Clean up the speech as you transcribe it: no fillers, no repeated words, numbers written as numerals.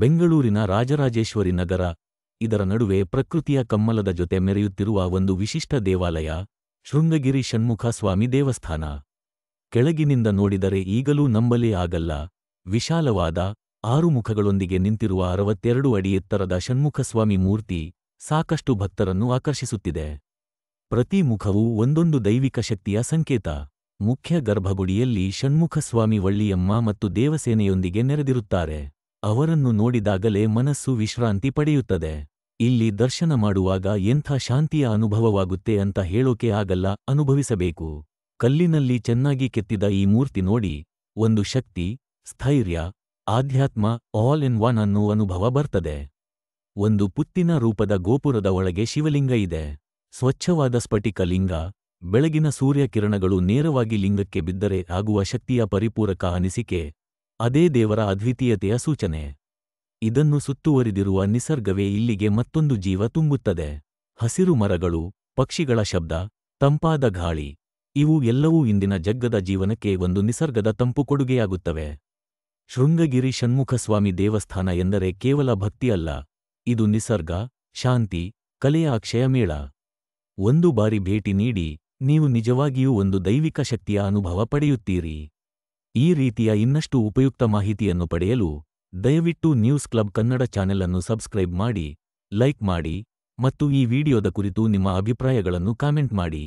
ಬೆಂಗಳೂರಿನ ರಾಜರಾಜೇಶ್ವರಿ ನಗರ, ಇದರ ನಡುವೆ ಪ್ರಕೃತಿಯ ಕಮ್ಮಲದ ಜೊತೆ ಮೆರೆಯುತ್ತಿರುವ ಒಂದು ವಿಶಿಷ್ಟ ದೇವಾಲಯ, ಶೃಂಗಗಿರಿ ಷಣ್ಮುಖ ಸ್ವಾಮಿ ದೇವಸ್ಥಾನ. ಕೆಳಗಿನಿಂದ ನೋಡಿದರೆ ಈಗಲೂ ನಂಬಲೇ ಆಗಲ್ಲ. ವಿಶಾಲವಾದ, 6 ಮುಖಗಳೊಂದಿಗೆ ನಿಂತಿರುವ 62 ಅಡಿ ಎತ್ತರದ ಷಣ್ಮುಖಸ್ವಾಮಿ ಮೂರ್ತಿ ಸಾಕಷ್ಟು ಭಕ್ತರನ್ನು ಆಕರ್ಷಿಸುತ್ತಿದೆ. ಪ್ರತಿ ಮುಖವೂ ಒಂದೊಂದು ದೈವಿಕ ಶಕ್ತಿಯ ಸಂಕೇತ. ಮುಖ್ಯ ಗರ್ಭಗುಡಿಯಲ್ಲಿ ಷಣ್ಮುಖಸ್ವಾಮಿ ವಳ್ಳಿಯಮ್ಮ ಮತ್ತು ದೇವಸೇನೆಯೊಂದಿಗೆ ನೆರೆದಿರುತ್ತಾರೆ. ಅವರನ್ನು ನೋಡಿದಾಗಲೇ ಮನಸ್ಸು ವಿಶ್ರಾಂತಿ ಪಡೆಯುತ್ತದೆ. ಇಲ್ಲಿ ದರ್ಶನ ಮಾಡುವಾಗ ಎಂಥ ಶಾಂತಿಯ ಅನುಭವವಾಗುತ್ತೆ ಅಂತ ಹೇಳೋಕೆ ಆಗಲ್ಲ, ಅನುಭವಿಸಬೇಕು. ಕಲ್ಲಿನಲ್ಲಿ ಚೆನ್ನಾಗಿ ಕೆತ್ತಿದ ಈ ಮೂರ್ತಿ ನೋಡಿ ಒಂದು ಶಕ್ತಿ, ಸ್ಥೈರ್ಯ, ಆಧ್ಯಾತ್ಮ ಆಲ್ ಇನ್ ಒನ್ ಅನ್ನೋ ಅನುಭವ ಬರ್ತದೆ. ಒಂದು ಪುತ್ತಿನ ರೂಪದ ಗೋಪುರದ ಒಳಗೆ ಶಿವಲಿಂಗ ಇದೆ. ಸ್ವಚ್ಛವಾದ ಸ್ಫಟಿಕ ಲಿಂಗ. ಬೆಳಗಿನ ಸೂರ್ಯಕಿರಣಗಳು ನೇರವಾಗಿ ಲಿಂಗಕ್ಕೆ ಬಿದ್ದರೆ ಆಗುವ ಶಕ್ತಿಯ ಪರಿಪೂರಕ ಅನಿಸಿಕೆ, ಅದೇ ದೇವರ ಅದ್ವಿತೀಯತೆಯ ಸೂಚನೆ. ಇದನ್ನು ಸುತ್ತುವರಿದಿರುವ ನಿಸರ್ಗವೇ ಇಲ್ಲಿಗೆ ಮತ್ತೊಂದು ಜೀವ ತುಂಬುತ್ತದೆ. ಹಸಿರು ಮರಗಳು, ಪಕ್ಷಿಗಳ ಶಬ್ದ, ತಂಪಾದ ಗಾಳಿ, ಇವು ಎಲ್ಲವೂ ಇಂದಿನ ಜಗ್ಗದ ಜೀವನಕ್ಕೆ ಒಂದು ನಿಸರ್ಗದ ತಂಪು ಕೊಡುಗೆಯಾಗುತ್ತವೆ. ಶೃಂಗಗಿರಿ ಷಣ್ಮುಖಸ್ವಾಮಿ ದೇವಸ್ಥಾನ ಎಂದರೆ ಕೇವಲ ಭಕ್ತಿ ಅಲ್ಲ, ಇದು ನಿಸರ್ಗ, ಶಾಂತಿ, ಕಲೆಯ ಅಕ್ಷಯ ಮೇಳ. ಒಂದು ಬಾರಿ ಭೇಟಿ ನೀಡಿ, ನೀವು ನಿಜವಾಗಿಯೂ ಒಂದು ದೈವಿಕ ಶಕ್ತಿಯ ಅನುಭವ ಪಡೆಯುತ್ತೀರಿ. ಈ ರೀತಿಯ ಇನ್ನಷ್ಟು ಉಪಯುಕ್ತ ಮಾಹಿತಿಯನ್ನು ಪಡೆಯಲು ದಯವಿಟ್ಟು ನ್ಯೂಸ್ ಕ್ಲಬ್ ಕನ್ನಡ ಚಾನೆಲ್ ಅನ್ನು ಸಬ್ಸ್ಕ್ರೈಬ್ ಮಾಡಿ, ಲೈಕ್ ಮಾಡಿ ಮತ್ತು ಈ ವಿಡಿಯೋದ ಕುರಿತು ನಿಮ್ಮ ಅಭಿಪ್ರಾಯಗಳನ್ನು ಕಾಮೆಂಟ್ ಮಾಡಿ.